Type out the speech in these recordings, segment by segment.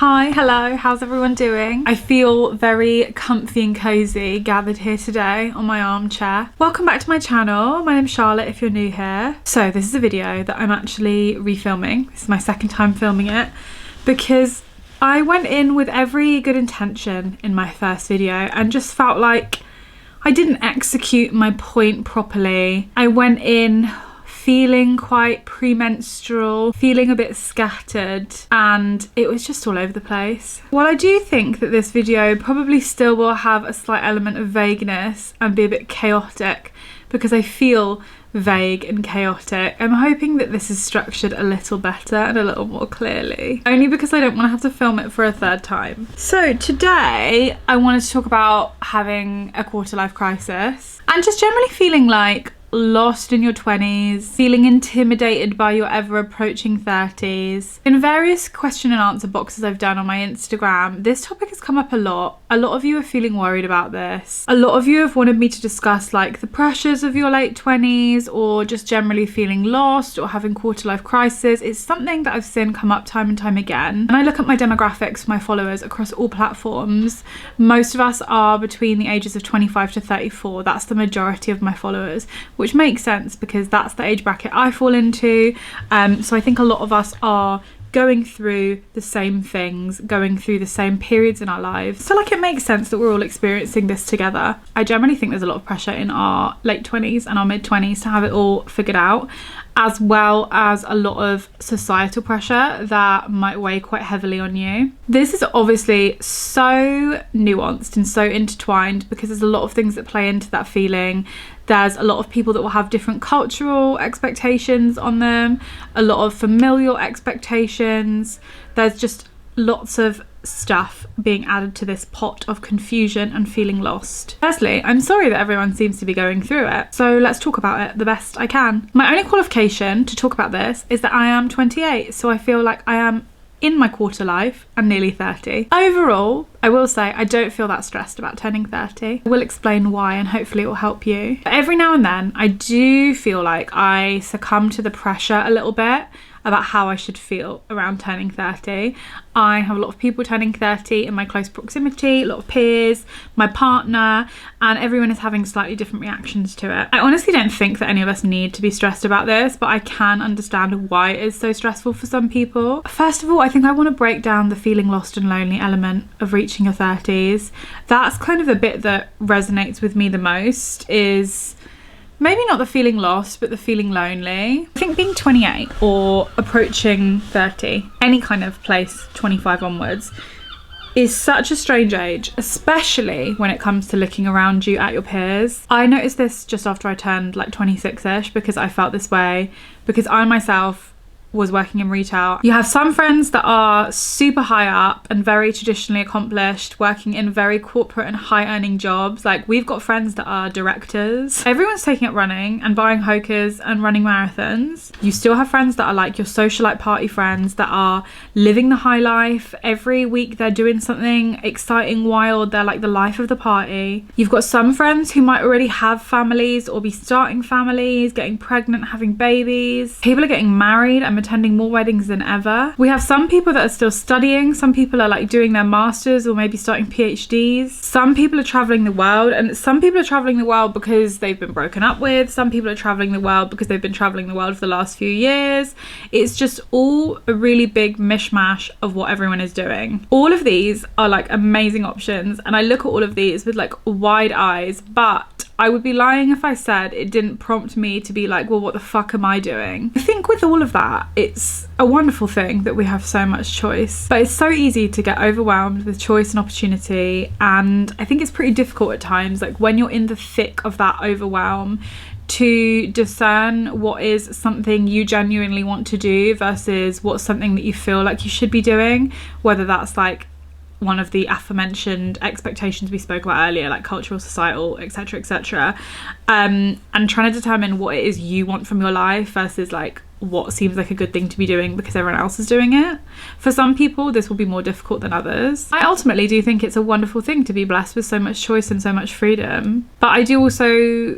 Hi, hello, how's everyone doing? I feel very comfy and cozy gathered here today on my armchair. Welcome back to my channel. My name's Charlotte if you're new here. So this is a video that I'm actually refilming. This is my second time filming it because I went in with every good intention in my first video and just felt like I didn't execute my point properly. I went in feeling quite premenstrual, feeling a bit scattered, and it was just all over the place. While I do think that this video probably still will have a slight element of vagueness and be a bit chaotic because I feel vague and chaotic, I'm hoping that this is structured a little better and a little more clearly, only because I don't want to have to film it for a third time. So today I wanted to talk about having a quarter life crisis and just generally feeling like lost in your 20s, feeling intimidated by your ever approaching 30s. In various question and answer boxes I've done on my Instagram, this topic has come up a lot. A lot of you are feeling worried about this. A lot of you have wanted me to discuss like the pressures of your late 20s or just generally feeling lost or having quarter life crisis. It's something that I've seen come up time and time again. And I look at my demographics, my followers across all platforms. Most of us are between the ages of 25 to 34. That's the majority of my followers, which makes sense because that's the age bracket I fall into. So I think a lot of us are going through the same things, going through the same periods in our lives. So like it makes sense that we're all experiencing this together. I generally think there's a lot of pressure in our late 20s and our mid 20s to have it all figured out, as well as a lot of societal pressure that might weigh quite heavily on you. This is obviously so nuanced and so intertwined because there's a lot of things that play into that feeling. There's a lot of people that will have different cultural expectations on them, a lot of familial expectations. There's just lots of stuff being added to this pot of confusion and feeling lost. Firstly, I'm sorry that everyone seems to be going through it, so let's talk about it the best I can. My only qualification to talk about this is that I am 28, so I feel like I am in my quarter life and nearly 30. Overall, I will say I don't feel that stressed about turning 30. I will explain why and hopefully it will help you. But every now and then I do feel like I succumb to the pressure a little bit about how I should feel around turning 30. I have a lot of people turning 30 in my close proximity, a lot of peers, my partner, and everyone is having slightly different reactions to it. I honestly don't think that any of us need to be stressed about this, but I can understand why it is so stressful for some people. First of all, I think I want to break down the feeling lost and lonely element of reaching your 30s. That's kind of the bit that resonates with me the most, is maybe not the feeling lost, but the feeling lonely. I think being 28 or approaching 30, any kind of place 25 onwards, is such a strange age, especially when it comes to looking around you at your peers. I noticed this just after I turned like 26-ish because I felt this way because I myself was working in retail. You have some friends that are super high up and very traditionally accomplished, working in very corporate and high earning jobs. Like we've got friends that are directors. Everyone's taking up running and buying hokers and running marathons. You still have friends that are like your socialite party friends that are living the high life. Every week they're doing something exciting, wild. They're like the life of the party. You've got some friends who might already have families or be starting families, getting pregnant, having babies. People are getting married and attending more weddings than ever. We have some people that are still studying. Some people are like doing their masters or maybe starting PhDs. Some people are traveling the world, and some people are traveling the world because they've been broken up with. Some people are traveling the world because they've been traveling the world for the last few years. It's just all a really big mishmash of what everyone is doing. All of these are like amazing options, and I look at all of these with like wide eyes, but I would be lying if I said it didn't prompt me to be like, well, what the fuck am I doing? I think with all of that, it's a wonderful thing that we have so much choice, but it's so easy to get overwhelmed with choice and opportunity. And I think it's pretty difficult at times, like when you're in the thick of that overwhelm, to discern what is something you genuinely want to do versus what's something that you feel like you should be doing, whether that's like one of the aforementioned expectations we spoke about earlier, like cultural, societal, etc., and trying to determine what it is you want from your life versus like what seems like a good thing to be doing because everyone else is doing it. For some people this will be more difficult than others. I ultimately do think it's a wonderful thing to be blessed with so much choice and so much freedom, but I do also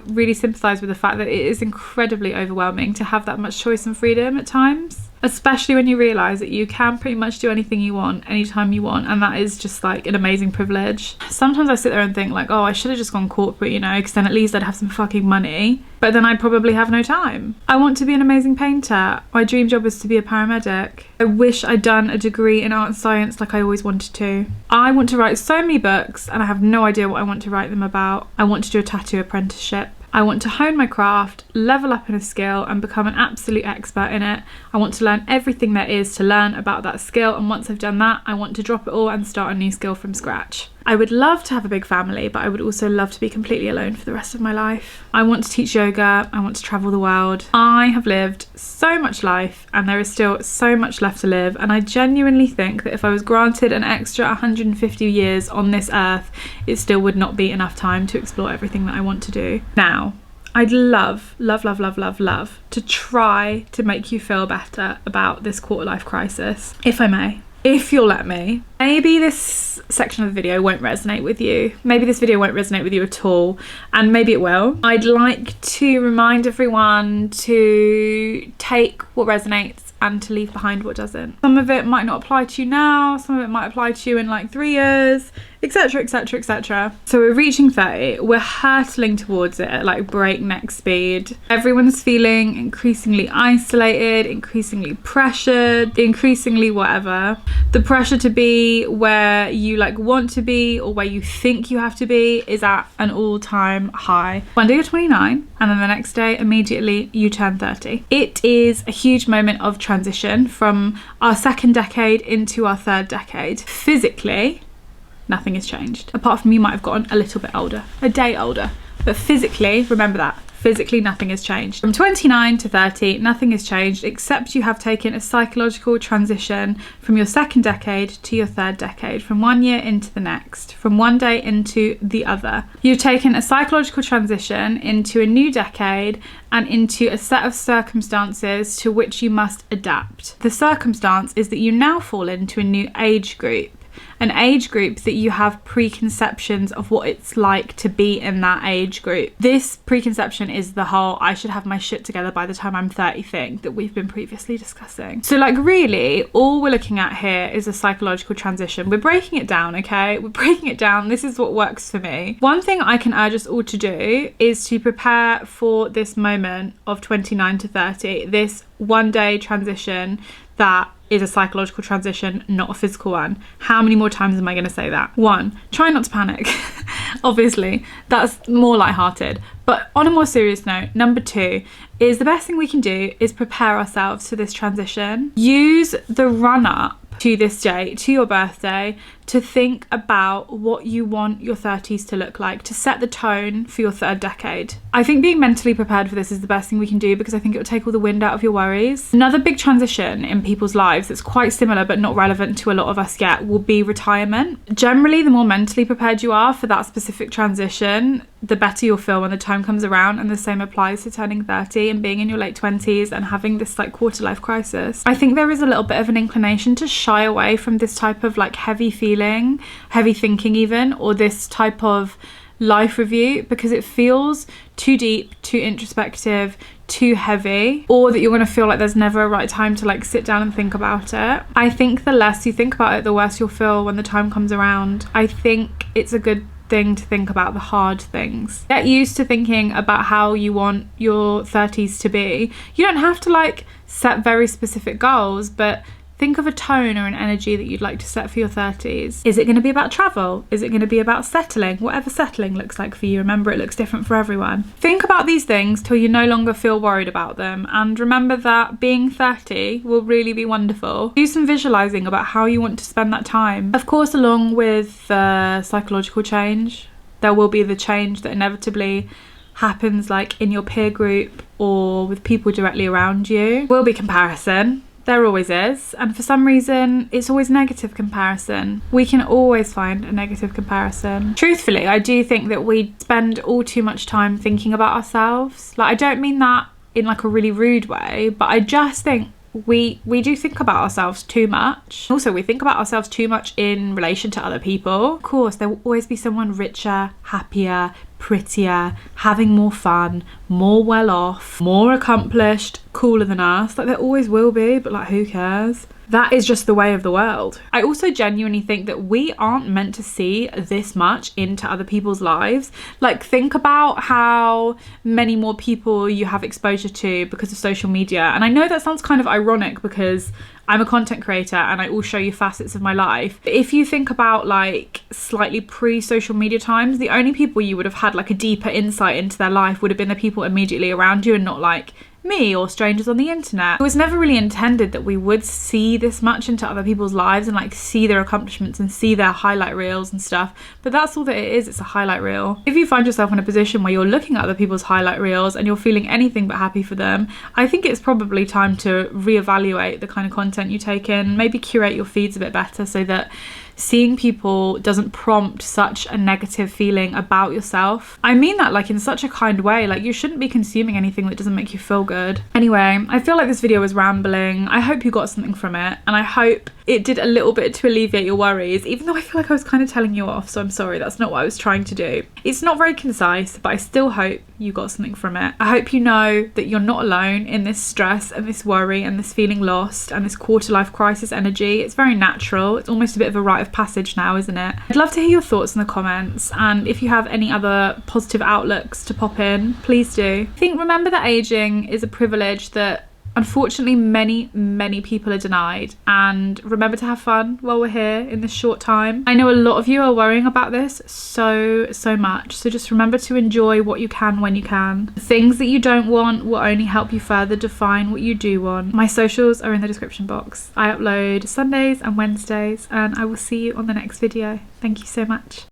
really sympathise with the fact that it is incredibly overwhelming to have that much choice and freedom at times. especially when you realise that you can pretty much do anything you want, anytime you want, and that is just like an amazing privilege. Sometimes I sit there and think like, oh, I should have just gone corporate, you know, because then at least I'd have some fucking money, but then I'd probably have no time. I want to be an amazing painter. My dream job is to be a paramedic. I wish I'd done a degree in art and science like I always wanted to. I want to write so many books and I have no idea what I want to write them about. I want to do a tattoo apprenticeship. I want to hone my craft, level up in a skill and become an absolute expert in it. I want to learn everything there is to learn about that skill, and once I've done that, I want to drop it all and start a new skill from scratch. I would love to have a big family, but I would also love to be completely alone for the rest of my life. I want to teach yoga, I want to travel the world. I have lived so much life and there is still so much left to live, and I genuinely think that if I was granted an extra 150 years on this earth, it still would not be enough time to explore everything that I want to do. Now, I'd love to try to make you feel better about this quarter life crisis, if I may. If you'll let me. Maybe this section of the video won't resonate with you. Maybe this video won't resonate with you at all, and maybe it will. I'd like to remind everyone to take what resonates and to leave behind what doesn't. Some of it might not apply to you now, some of it might apply to you in like 3 years, etc, etc, etc. So we're reaching 30, we're hurtling towards it at like breakneck speed. Everyone's feeling increasingly isolated, increasingly pressured, increasingly whatever. The pressure to be where you like want to be or where you think you have to be is at an all-time high. One day you're 29 and then the next day immediately you turn 30. It is a huge moment of transition from our second decade into our third decade. Physically, nothing has changed, apart from you might have gotten a little bit older, a day older, but physically, remember that, physically nothing has changed. From 29 to 30, nothing has changed, except you have taken a psychological transition from your second decade to your third decade, from 1 year into the next, from one day into the other. You've taken a psychological transition into a new decade and into a set of circumstances to which you must adapt. The circumstance is that you now fall into a new age group. An age group that you have preconceptions of what it's like to be in that age group. This preconception is the whole I should have my shit together by the time I'm 30 thing that we've been previously discussing. So like really, all we're looking at here is a psychological transition. We're breaking it down, okay? We're breaking it down. This is what works for me. One thing I can urge us all to do is to prepare for this moment of 29 to 30, this one day transition that is a psychological transition, not a physical one. How many more times am I going to say that? 1, try not to panic. Obviously, that's more lighthearted. But on a more serious note, number 2 is the best thing we can do is prepare ourselves for this transition. Use the run-up to this day, to your birthday, to think about what you want your 30s to look like, to set the tone for your third decade. I think being mentally prepared for this is the best thing we can do because I think it will take all the wind out of your worries. Another big transition in people's lives that's quite similar but not relevant to a lot of us yet will be retirement. Generally, the more mentally prepared you are for that specific transition, the better you'll feel when the time comes around, and the same applies to turning 30 and being in your late 20s and having this like quarter life crisis. I think there is a little bit of an inclination to shy away from this type of like heavy feeling, heavy thinking even, or this type of life review because it feels too deep, too introspective, too heavy, or that you're going to feel like there's never a right time to like sit down and think about it. I think the less you think about it, the worse you'll feel when the time comes around. I think it's a good thing to think about the hard things. Get used to thinking about how you want your 30s to be. You don't have to like set very specific goals, but think of a tone or an energy that you'd like to set for your 30s. Is it going to be about travel? Is it going to be about settling? Whatever settling looks like for you. Remember, it looks different for everyone. Think about these things till you no longer feel worried about them. And remember that being 30 will really be wonderful. Do some visualizing about how you want to spend that time. Of course, along with psychological change, there will be the change that inevitably happens like in your peer group or with people directly around you. Will be comparison. There always is, and for some reason it's always negative comparison. We can always find a negative comparison. Truthfully, I do think that we spend all too much time thinking about ourselves. Like, I don't mean that in like a really rude way, but I just think we do think about ourselves too much. Also, we think about ourselves too much in relation to other people. Of course, there will always be someone richer, happier, prettier, having more fun, more well off, more accomplished, cooler than us. Like, there always will be, but like, who cares? That is just the way of the world. I also genuinely think that we aren't meant to see this much into other people's lives. Like, think about how many more people you have exposure to because of social media. And I know that sounds kind of ironic because I'm a content creator and I will show you facets of my life. But if you think about like slightly pre-social media times, the only people you would have had like a deeper insight into their life would have been the people immediately around you and not like me or strangers on the internet. It was never really intended that we would see this much into other people's lives and like see their accomplishments and see their highlight reels and stuff, but that's all that it is. It's a highlight reel. If you find yourself in a position where you're looking at other people's highlight reels and you're feeling anything but happy for them, I think it's probably time to reevaluate the kind of content you take in, maybe curate your feeds a bit better so that seeing people doesn't prompt such a negative feeling about yourself. I mean that like in such a kind way. Like, you shouldn't be consuming anything that doesn't make you feel good. Anyway, I feel like this video was rambling. I hope you got something from it, and I hope it did a little bit to alleviate your worries, even though I feel like I was kind of telling you off, so I'm sorry, that's not what I was trying to do. It's not very concise, but I still hope you got something from it. I hope you know that you're not alone in this stress and this worry and this feeling lost and this quarter life crisis energy. It's very natural. It's almost a bit of a rite of passage now, isn't it? I'd love to hear your thoughts in the comments, and if you have any other positive outlooks to pop in, please do. I think remember that aging is a privilege that unfortunately many people are denied, and remember to have fun while we're here in this short time. I know a lot of you are worrying about this so much, so just remember to enjoy what you can when you can. The things that you don't want will only help you further define what you do want. My socials are in the description box. I upload Sundays and Wednesdays, and I will see you on the next video. Thank you so much.